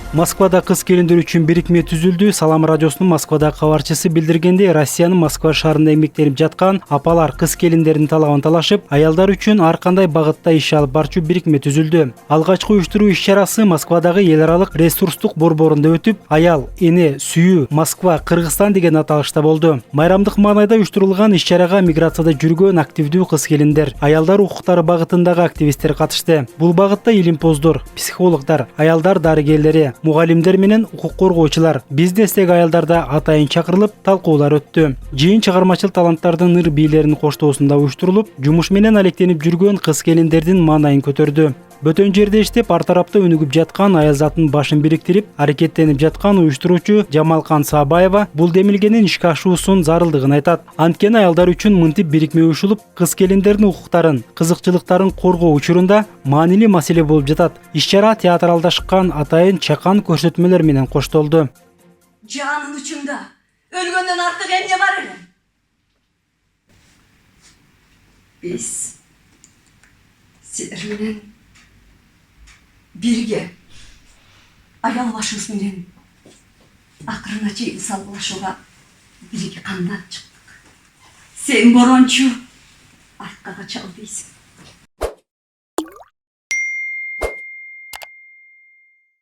Москвада кыз келиндер үчүн бирикме түзүлдү. Салам радиосунун Москвада кабарчысы билдиргендей, Россиянын Москва шаарында эмгектенип жаткан апалар кыз келиндердин талабын талашып, аялдар үчүн ар кандай багытта иш алып барчу бирикме түзүлдү. Алгачкы уюштуруу иш-чарасы Москвадагы эл аралык ресурстук борборунда өтүп, аял, эне, сүйүү, Москва, Кыргызстан деген аталышта болду. Майрамдык маанайда уюштурулган иш-чарага миграцияда жүргөн активдүү кыз келиндер, аялдар укуктары багытындагы активисттер катышты. Бул багытта илимпоздор, психологдор, аялдар дарыгерлери, мугалимдер менен укук коргоочулар, бизнестеги аялдар да атайын чакырылып, талкуулар өттү. Жыйын чыгармачыл таланттардын ыр бийлерин коштоосунда уюштурулуп, жумуш менен алектенип жүргөн кыз келиндердин маанайын көтөрдү. Бөтөн жерде иштеп, ар тарапта өнүгүп жаткан аялзатын башын бириктирип, аракеттенип жаткан уюштуруучу Жамалкан Саабаева бул демилгенин ишке ашуусунун зарылдыгын айтат. Анткени аялдар үчүн мынтип бирикме уюшулуп, кыз келиндердин укуктарын, кызыкчылыктарын коргоо учурунда маанилүү маселе болуп жатат. Иш-чара театралдашкан атайын чакан көрсөтмөлөр менен коштолду. Canın uçunda ölgönden artık emne var elin. Biz sizler menen birge ayal başımız menen akırına çeydi salgılaşuğa birge kandan çıktık. Sen boronçu arkaga çaldıysan.